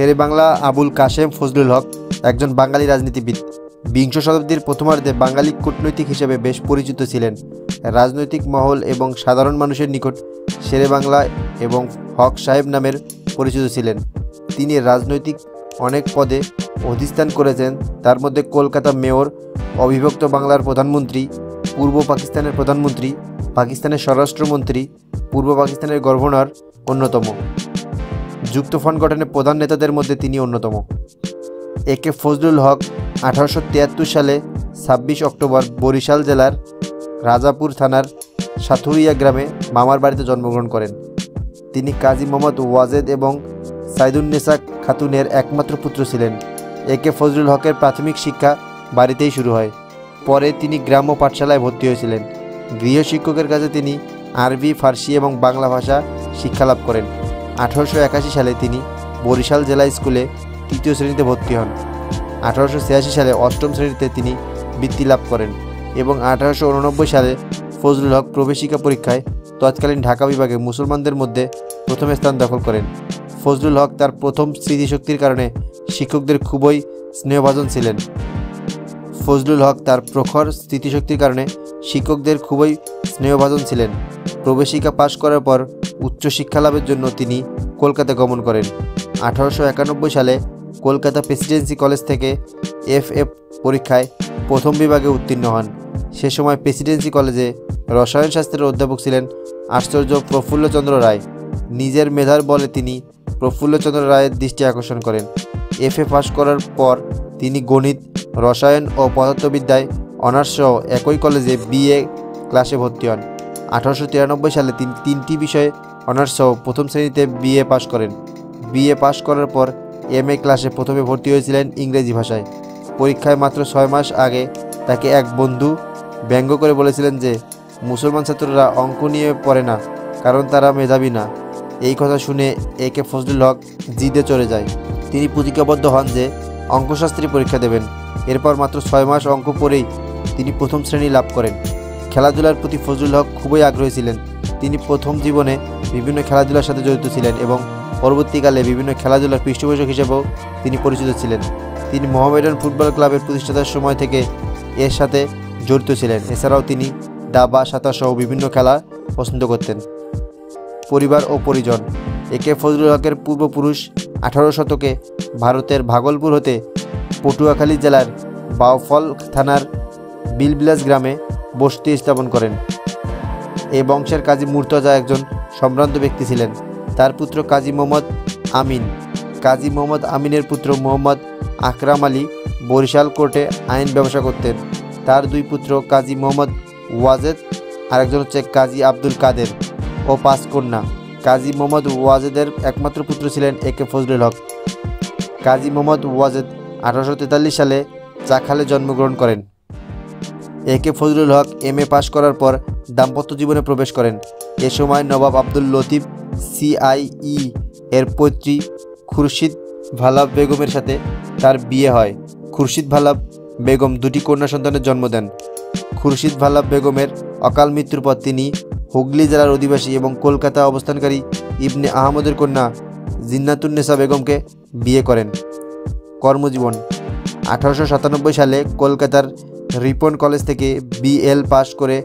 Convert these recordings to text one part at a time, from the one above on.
শেরেবাংলা আবুল কাশেম ফজলুল হক একজন বাঙালি রাজনীতিবিদ। বিংশ শতাব্দীর প্রথমার্ধে বাঙালি কূটনৈতিক হিসেবে বেশ পরিচিত ছিলেন। রাজনৈতিক মহল এবং সাধারণ মানুষের নিকট শেরেবাংলা এবং হক সাহেব নামের পরিচিত ছিলেন। তিনি রাজনৈতিক অনেক পদে অধিষ্ঠান করেছেন, তার মধ্যে কলকাতা মেয়র, অবিভক্ত বাংলার প্রধানমন্ত্রী, পূর্ব পাকিস্তানের প্রধানমন্ত্রী, পাকিস্তানের স্বরাষ্ট্রমন্ত্রী, পূর্ব পাকিস্তানের গভর্নর অন্যতম। যুক্তফ্রন্ট গঠনের প্রধান নেতাদের মধ্যে তিনি অন্যতম। একে ফজলুল হক 1873 সালে 26 অক্টোবর বরিশাল জেলার রাজাপুর থানার সাথুরিয়া গ্রামে মামার বাড়িতে জন্মগ্রহণ করেন। তিনি কাজী মোহাম্মদ ওয়াজেদ এবং সাইদুন্নেসা খাতুনের একমাত্র পুত্র ছিলেন। একে ফজলুল হকের প্রাথমিক শিক্ষা বাড়িতেই শুরু হয়। পরে তিনি গ্রাম্য পাঠশালায় ভর্তি হয়েছিলেন। গৃহশিক্ষকের কাছে তিনি আরবি, ফার্সি এবং বাংলা ভাষা শিক্ষালাভ করেন। 1881 সালে তিনি বরিশাল জেলা স্কুলে 3য় শ্রেণীতে ভর্তি হন। 1886 সালে 8ম শ্রেণীতে তিনি বৃত্তি লাভ করেন এবং 1889 সালে ফজলুল হক প্রবেশিকা পরীক্ষায় তৎকালীন ঢাকা বিভাগে মুসলমানদের মধ্যে প্রথম স্থান দখল করেন। ফজলুল হক তার প্রথম স্মৃতিশক্তির কারণে শিক্ষকদের খুবই স্নেহভাজন ছিলেন। প্রবেশিকা পাশ করার পর উচ্চশিক্ষা লাভের জন্য তিনি কলকাতা গমন করেন। 1891 সালে কলকাতা প্রেসিডেন্সি কলেজ থেকে FA পরীক্ষায় প্রথম বিভাগে উত্তীর্ণ হন। সে সময় প্রেসিডেন্সি কলেজে রসায়নশাস্ত্রের অধ্যাপক ছিলেন আশ্চর্য প্রফুল্লচন্দ্র রায়। নিজের মেধার বলে তিনি প্রফুল্লচন্দ্র রায়ের দৃষ্টি আকর্ষণ করেন। FA পাশ করার পর তিনি গণিত, রসায়ন ও পদার্থবিদ্যায় অনার্সসহ একই কলেজে BA ক্লাসে ভর্তি হন। 1893 সালে তিনি 3টি বিষয়ে অনার্সসহ প্রথম শ্রেণীতে BA পাশ করেন। BA পাশ করার পর MA ক্লাসে প্রথমে ভর্তি হয়েছিলেন ইংরেজি ভাষায়। পরীক্ষায় মাত্র 6 মাস আগে তাকে এক বন্ধু ব্যঙ্গ করে বলেছিলেন যে মুসলমান ছাত্ররা অঙ্ক নিয়ে পড়ে না, কারণ তারা মেধাবী না। এই কথা শুনে একে ফজলুল হক জিদে চড়ে যায়। তিনি প্রতিজ্ঞাবদ্ধ হন যে অঙ্কশাস্ত্রে পরীক্ষা দেবেন। এরপর মাত্র 6 মাস অঙ্ক পড়েই তিনি প্রথম শ্রেণী লাভ করেন। খেলাধুলার প্রতি ফজলুল হক খুবই আগ্রহী ছিলেন। তিনি প্রথম জীবনে বিভিন্ন খেলাধুলার সাথে জড়িত ছিলেন এবং পরবর্তীকালে বিভিন্ন খেলাধুলার পৃষ্ঠপোষক হিসেবেও তিনি পরিচিত ছিলেন। তিনি মোহামেডান ফুটবল ক্লাবের প্রতিষ্ঠাতার সময় থেকে এর সাথে জড়িত ছিলেন। এছাড়াও তিনি দাবা, সাঁতার সহ বিভিন্ন খেলা পছন্দ করতেন। পরিবার ও পরিজন। একে ফজলুল হকের পূর্বপুরুষ 18 শতকে ভারতের ভাগলপুর হতে পটুয়াখালী জেলার বাউফল থানার বিলবিলাস গ্রামে বসতি স্থাপন করেন। এই বংশের কাজী মুর্তজা একজন সম্ভ্রান্ত ব্যক্তি ছিলেন। তার পুত্র কাজী মোহাম্মদ আমিন। কাজী মোহাম্মদ আমিনের পুত্র মোহাম্মদ আকরাম আলী বরিশাল কোর্টে আইন ব্যবসা করতেন। তার 2 পুত্র কাজী মোহাম্মদ ওয়াজেদ, আরেকজন হচ্ছে কাজী আব্দুল কাদের ও 5 কন্যা। কাজী মোহাম্মদ ওয়াজেদের একমাত্র পুত্র ছিলেন একে ফজলুল হক। কাজী মোহাম্মদ ওয়াজেদ 1843 সালে চাখালে জন্মগ্রহণ করেন। একে ফজলুল হক MA পাশ করার পর দাম্পত্য জীবনে প্রবেশ করেন। এ সময় নবাব আব্দুল লতিফ CIE এর পৈত্রী খুরশিদ ভালাব বেগমের সাথে তার বিয়ে হয়। খুরশিদ ভালাব বেগম 2টি কন্যা সন্তানের জন্ম দেন। খুরশিদ ভালাব বেগমের অকাল মৃত্যুর পর তিনি হুগলি জেলার অধিবাসী এবং কলকাতা অবস্থানকারী ইবনে আহমদের কন্যা জিন্নাতুন্নেসা বেগমকে বিয়ে করেন। কর্মজীবন। 1897 সালে কলকাতার রিপন কলেজ থেকে BL পাশ করে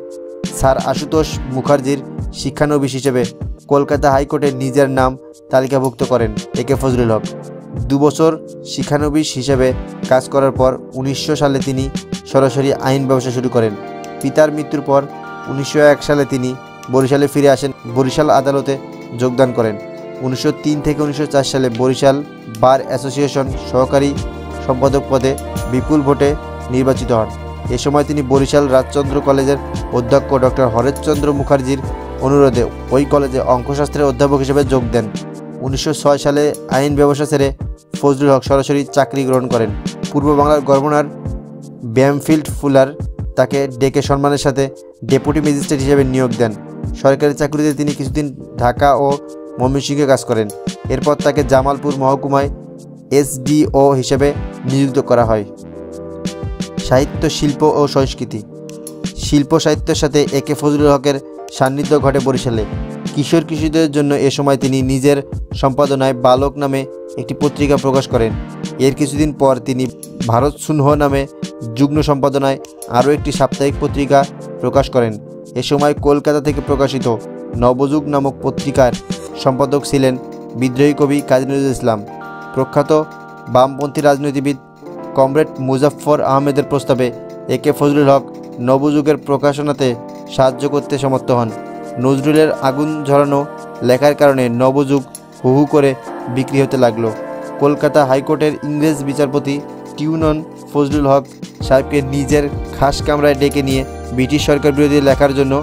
স্যার আশুতোষ মুখার্জির শিক্ষানবিশ হিসেবে কলকাতা হাইকোর্টে নিজের নাম তালিকাভুক্ত করেন একে ফজলুল হক। 2 বছর শিক্ষানবিশ হিসেবে কাজ করার পর 1900 সালে তিনি সরাসরি আইন ব্যবসা শুরু করেন। পিতার মৃত্যুর পর 1901 সালে তিনি বরিশালে ফিরে আসেন। বরিশাল আদালতে যোগদান করেন। 1903 থেকে 1904 সালে বরিশাল বার অ্যাসোসিয়েশন সহকারী সম্পাদক পদে বিপুল ভোটে নির্বাচিত হন। এ সময় তিনি বরিশাল রাজচন্দ্র কলেজের অধ্যক্ষ ডক্টর হরেশচন্দ্র মুখার্জির অনুরোধে ওই কলেজে অঙ্কশাস্ত্রের অধ্যাপক হিসেবে যোগ দেন। 1906 সালে আইন ব্যবসা ছেড়ে ফজলুল হক সরাসরি চাকরি গ্রহণ করেন। পূর্ব বাংলার গভর্নর ব্যামফিল্ড ফুলার তাকে ডেকে সম্মানের সাথে ডেপুটি ম্যাজিস্ট্রেট হিসেবে নিয়োগ দেন। সরকারি চাকরিতে তিনি কিছুদিন ঢাকা ও ময়মনসিংহে কাজ করেন। এরপর তাকে জামালপুর মহকুমায় SDO হিসেবে নিযুক্ত করা হয়। সাহিত্য, শিল্প ও সংস্কৃতি। শিল্প সাহিত্যের সাথে একে ফজলুল হকের সান্নিধ্য ঘটে বরিশালে। কিশোর কিশোরীদের জন্য এ সময় তিনি নিজের সম্পাদনায় বালক নামে একটি পত্রিকা প্রকাশ করেন। এর কিছুদিন পর তিনি ভারত সুনহ নামে যুগ্ম সম্পাদনায় আরও একটি সাপ্তাহিক পত্রিকা প্রকাশ করেন। এ সময় কলকাতা থেকে প্রকাশিত নবযুগ নামক পত্রিকার সম্পাদক ছিলেন বিদ্রোহী কবি কাজী নজরুল ইসলাম। প্রখ্যাত বামপন্থী রাজনীতিবিদ কমরেড মুজাফফর আহমেদের প্রস্তাবে একে ফজলুল হক নবযুগের প্রকাশনাতে সাহায্য করতে সমর্থ হন। নজরুলের আগুন ঝরানো লেখার কারণে নবযুগ হু হু করে বিক্রি হতে লাগলো। কলকাতা হাইকোর্টের ইংরেজ বিচারপতি টিউনন ফজলুল হক সাহেবকে নিজের খাস কামরায় ডেকে নিয়ে ব্রিটিশ সরকার বিরোধী লেখার জন্য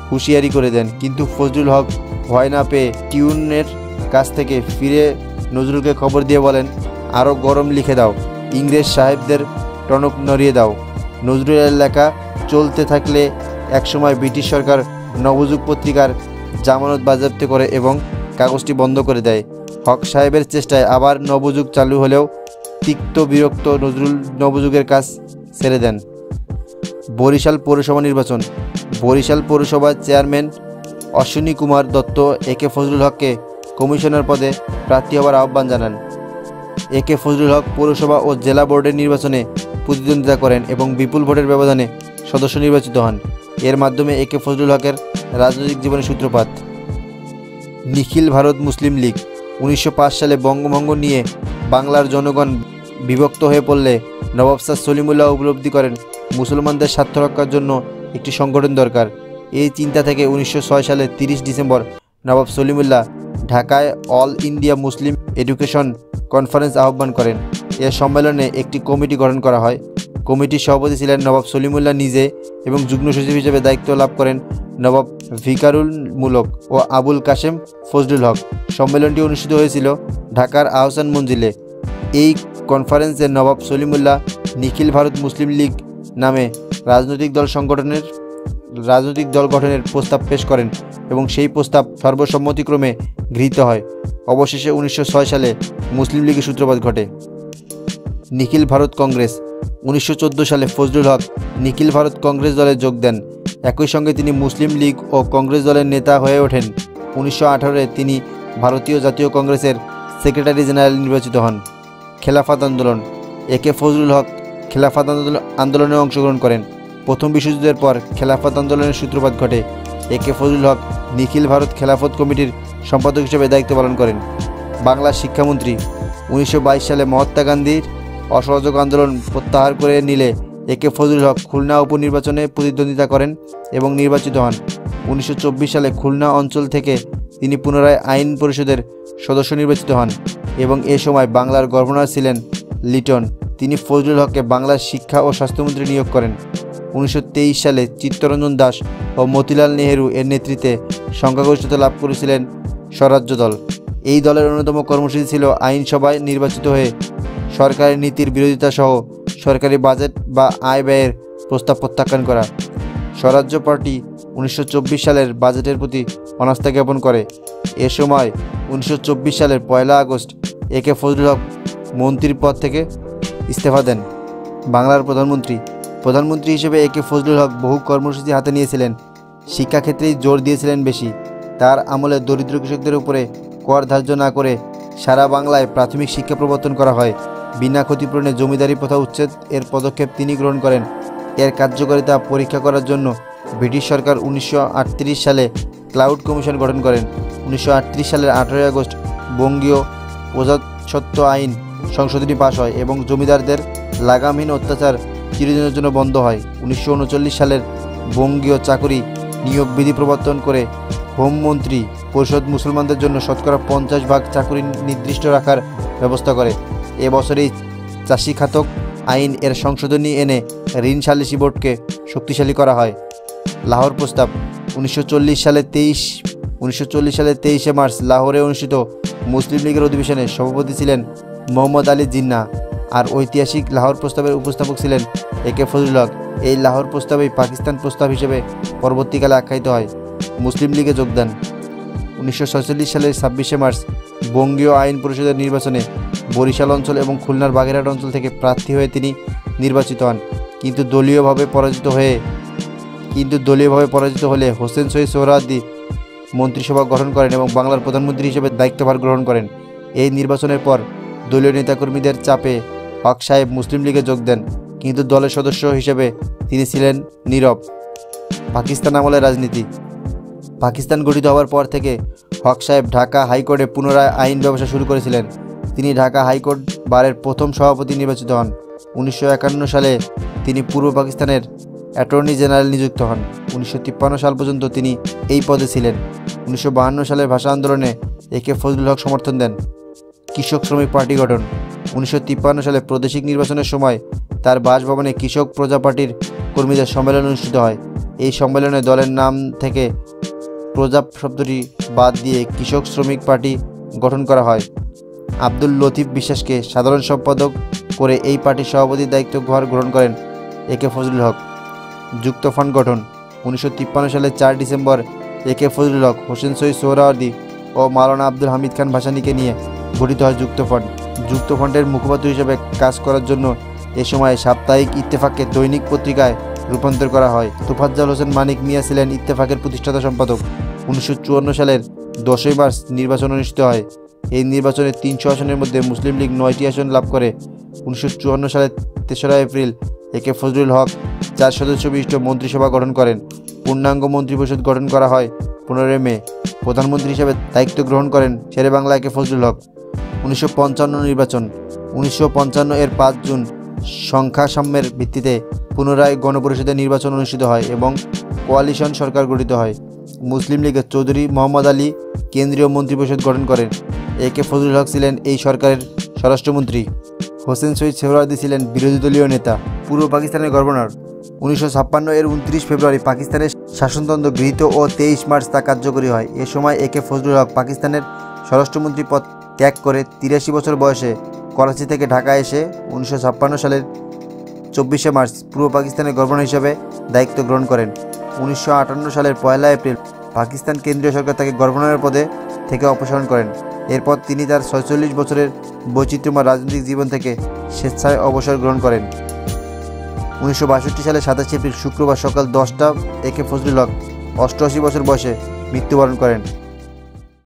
হুঁশিয়ারি করে দেন, কিন্তু ফজলুল হক ভয় না পেয়ে টিউনের কাছ থেকে ফিরে নজরুলকে খবর দিয়ে বলেন, আরও গরম লিখে দাও, ইংরেজ সাহেবদের টনক নড়িয়ে দাও। নজরুলের লেখা চলতে থাকলে একসময় ব্রিটিশ সরকার নবযুগ পত্রিকার জামানত বাজেয়াপ্ত করে এবং কাগজটি বন্ধ করে দেয়। হক সাহেবের চেষ্টায় আবার নবযুগ চালু হলেও তিক্ত বিরক্ত নজরুল নবযুগের কাজ ছেড়ে দেন। বরিশাল পৌরসভা নির্বাচন। বরিশাল পৌরসভার চেয়ারম্যান অশ্বিনী কুমার দত্ত একে ফজলুল হককে কমিশনার পদে প্রার্থী হওয়ার আহ্বান জানান। একে ফজলুল হক পৌরসভা ও জেলা বোর্ডের নির্বাচনে প্রতিদ্বন্দ্বিতা করেন এবং বিপুল ভোটের ব্যবধানে সদস্য নির্বাচিত হন। এর মাধ্যমে একে ফজলুল হকের রাজনৈতিক জীবনের সূত্রপাত। নিখিল ভারত মুসলিম লীগ। 1905 সালে বঙ্গভঙ্গ নিয়ে বাংলার জনগণ বিভক্ত হয়ে পড়লে নবাব শাহ সলিমুল্লাহ উপলব্ধি করেন মুসলমানদের স্বার্থ রক্ষার জন্য একটি সংগঠন দরকার। এই চিন্তা থেকে 1906 সালে 30 ডিসেম্বর নবাব সলিমুল্লাহ ঢাকায় all India Muslim education conference আহ্বান করেন। এ সম্মেলনে একটি কমিটি গঠন করা হয়। কমিটির সভাপতি ছিলেন নবাব সলিমুল্লাহ নিজে এবং যুগ্ম সচিব হিসেবে দায়িত্ব লাভ করেন নবাব ভিকারুল মুলক ও আবুল কাশেম ফজলুল হক। সম্মেলনটি অনুষ্ঠিত হয়েছিল ঢাকার আহসান মঞ্জিলে। এই কনফারেন্সে নবাব সলিমুল্লাহ নিখিল ভারত মুসলিম লীগ নামে রাজনৈতিক দল গঠনের প্রস্তাব পেশ করেন এবং সেই প্রস্তাব সর্বসম্মতিক্রমে গৃহীত হয়। অবশেষে 1906 সালে মুসলিম লীগের সূত্রপাত ঘটে। নিখিল ভারত কংগ্রেস। 1914 সালে ফজলুল হক নিখিল ভারত কংগ্রেস দলে যোগ দেন। একই সঙ্গে তিনি মুসলিম লীগ ও কংগ্রেস দলের নেতা হয়ে ওঠেন। 1918-এ তিনি ভারতীয় জাতীয় কংগ্রেসের সেক্রেটারি জেনারেল নির্বাচিত হন। খেলাফত আন্দোলন। একে ফজলুল হক খেলাফত আন্দোলনে অংশগ্রহণ করেন। প্রথম বিশ্বযুদ্ধের পর খেলাফত আন্দোলনের সূত্রপাত ঘটে। একে ফজলুল হক নিখিল ভারত খেলাফত কমিটির সম্পাদক হিসেবে দায়িত্ব পালন করেন। বাংলার শিক্ষামন্ত্রী। 1922 সালে মহাত্মা গান্ধীর অসহযোগ আন্দোলন প্রত্যাহার করে নিলে একে ফজলুল হক খুলনা উপনির্বাচনে প্রতিদ্বন্দ্বিতা করেন এবং নির্বাচিত হন। 1924 সালে খুলনা অঞ্চল থেকে তিনি পুনরায় আইন পরিষদের সদস্য নির্বাচিত হন এবং এ সময় বাংলার গভর্নর ছিলেন লিটন। তিনি ফজলুল হককে বাংলার শিক্ষা ও স্বাস্থ্যমন্ত্রী নিয়োগ করেন। 1923 সালে চিত্তরঞ্জন দাস ও মতিলাল নেহেরু এর নেতৃত্বে সংখ্যাগরিষ্ঠতা লাভ করেছিলেন স্বরাজ্য দল। এই দলের অন্যতম কর্মসূচি ছিল আইনসভায় নির্বাচিত হয়ে সরকারি নীতির বিরোধিতা সহ সরকারি বাজেট বা আয় ব্যয়ের প্রস্তাব প্রত্যাখ্যান করা। স্বরাজ্য পার্টি 1924 সালের বাজেটের প্রতি অনাস্থা জ্ঞাপন করে। এ সময় 1924 সালের 1 আগস্ট একে ফজলুল হক মন্ত্রীর পদ থেকে ইস্তফা দেন। বাংলার প্রধানমন্ত্রী হিসেবে একে ফজলুল হক বহু কর্মসূচি হাতে নিয়েছিলেন। শিক্ষাক্ষেত্রেই জোর দিয়েছিলেন বেশি। তার আমলে দরিদ্র কৃষকদের উপরে কর ধার্য না করে সারা বাংলায় প্রাথমিক শিক্ষা প্রবর্তন করা হয়। বিনা ক্ষতিপূরণে জমিদারি প্রথা উচ্ছেদ এর পদক্ষেপ তিনি গ্রহণ করেন। এর কার্যকারিতা পরীক্ষা করার জন্য ব্রিটিশ সরকার 1938 সালে ক্লাউড কমিশন গঠন করেন। 1938 সালের 18 আগস্ট বঙ্গীয় প্রজাস্বত্ব আইন সংশোধনী পাশ হয় এবং জমিদারদের লাগামহীন অত্যাচার চিরদিনের জন্য বন্ধ হয়। 1939 সালের বঙ্গীয় চাকরি নিয়োগ বিধি প্রবর্তন করে হোমমন্ত্রী পরিষদ মুসলমানদের জন্য শতকরা 50% চাকরি নির্দিষ্ট রাখার ব্যবস্থা করে। এ বছরেই চাষি খাতক আইন এর সংশোধনী এনে ঋণ সালিসি বোর্ডকে শক্তিশালী করা হয়। লাহোর প্রস্তাব। 1940 সালে 23 মার্চ লাহোরে অনুষ্ঠিত মুসলিম লীগের অধিবেশনে সভাপতি ছিলেন মোহাম্মদ আলী জিন্নাহ আর ঐতিহাসিক লাহোর প্রস্তাবের উপস্থাপক ছিলেন একে ফজলুল হক। এই লাহোর প্রস্তাবেই পাকিস্তান প্রস্তাব হিসেবে পরবর্তীকালে আখ্যায়িত হয়। মুসলিম লীগে যোগদান। 1946 সালের 26 মার্চ বঙ্গীয় আইন পরিষদের নির্বাচনে বরিশাল অঞ্চল এবং খুলনার বাগেরহাট অঞ্চল থেকে প্রার্থী হয়ে তিনি নির্বাচিত হন, কিন্তু দলীয়ভাবে পরাজিত হলে হোসেন শহীদ সোহরাওয়ার্দী মন্ত্রিসভা গঠন করেন এবং বাংলার প্রধানমন্ত্রী হিসেবে দায়িত্বভার গ্রহণ করেন। এই নির্বাচনের পর দলীয় নেতাকর্মীদের চাপে হক সাহেব মুসলিম লীগে যোগ দেন, কিন্তু দলের সদস্য হিসেবে তিনি ছিলেন নীরব। পাকিস্তান আমলের রাজনীতি। পাকিস্তান গঠিত হওয়ার পর থেকে হক সাহেব ঢাকা হাইকোর্টে পুনরায় আইন ব্যবসা শুরু করেছিলেন। তিনি ঢাকা হাইকোর্ট বারের প্রথম সভাপতি নির্বাচিত হন। 1951 সালে তিনি পূর্ব পাকিস্তানের অ্যাটর্নি জেনারেল নিযুক্ত হন। 1953 সাল পর্যন্ত তিনি এই পদে ছিলেন। 1952 সালের ভাষা আন্দোলনে একে ফজলুল হক সমর্থন দেন। কৃষক শ্রমিক পার্টি গঠন। 1953 সালে প্রাদেশিক নির্বাচনের সময় তার বাসভবনে কৃষক প্রজা পার্টির কর্মীদের সম্মেলন অনুষ্ঠিত হয়। এই সম্মেলনে দলের নাম থেকে প্রজা শব্দটি বাদ দিয়ে কৃষক শ্রমিক পার্টি গঠন করা হয়। আব্দুল লতিফ বিশ্বাসকে সাধারণ সম্পাদক করে এই পার্টির সভাপতির দায়িত্বভার গ্রহণ করেন একে ফজলুল হক। যুক্ত ফ্রন্ট গঠন। 1953 সালের 4 ডিসেম্বর একে ফজলুল হক, হোসেন শহীদ সোহরাওয়ার্দী ও মাওলানা আব্দুল হামিদ খান ভাসানীকে নিয়ে গঠিত হয় যুক্ত ফ্রন্ট। যুক্ত ফ্রন্টের মুখপাত্র হিসেবে কাজ করার জন্য এ সময় সাপ্তাহিক ইত্তেফাককে দৈনিক পত্রিকায় রূপান্তর করা হয়। তোফাজ্জল হোসেন মানিক মিয়া ছিলেন ইত্তেফাকের প্রতিষ্ঠাতা সম্পাদক। 1954 সালের 10 মার্চ নির্বাচন অনুষ্ঠিত হয়। এই নির্বাচনে 300 আসনের মধ্যে মুসলিম লীগ 9টি আসন লাভ করে। 1954 সালের 3রা এপ্রিল একে ফজলুল হক 4 সদস্য বিশিষ্ট মন্ত্রিসভা গঠন করেন। পূর্ণাঙ্গ মন্ত্রিপরিষদ গঠন করা হয় 15 মে। প্রধানমন্ত্রী হিসেবে দায়িত্ব গ্রহণ করেন শেরে বাংলা একে ফজলুল হক। 1955 নির্বাচন। 1955 এর 5 জুন সংখ্যা সাম্যের ভিত্তিতে পুনরায় গণপরিষদের নির্বাচন অনুষ্ঠিত হয় এবং কোয়ালিশন সরকার গঠিত হয়। মুসলিম লীগের চৌধুরী মোহাম্মদ আলী কেন্দ্রীয় মন্ত্রিপরিষদ গঠন করেন। একে ফজলুল হক ছিলেন এই সরকারের স্বরাষ্ট্রমন্ত্রী। হোসেন শহীদ সোহরাওয়ার্দী ছিলেন বিরোধী দলীয় নেতা। পূর্ব পাকিস্তানের গভর্নর। 1956 এর 29 ফেব্রুয়ারি পাকিস্তানের শাসনতন্ত্র গৃহীত ও 23 মার্চ তা কার্যকরী হয়। এ সময় একে ফজলুল হক পাকিস্তানের স্বরাষ্ট্রমন্ত্রী পদ ত্যাগ করে 83 বছর বয়সে করাচি থেকে ঢাকা এসে 1956 সালের 24 মার্চ পূর্ব পাকিস্তানের গভর্নর হিসেবে দায়িত্ব গ্রহণ করেন। 1958 সালের 1 এপ্রিল পাকিস্তান কেন্দ্রীয় সরকার তাকে গভর্নরের পদে থেকে অপসারণ করেন। এরপর তিনি তার 46 বছরের বৈচিত্র্যময় রাজনৈতিক জীবন থেকে স্বেচ্ছায় অবসর গ্রহণ করেন। 1962 সালের 27 এপ্রিল শুক্রবার সকাল 10টা একে ফজলুল হক 88 বছর বয়সে মৃত্যুবরণ করেন।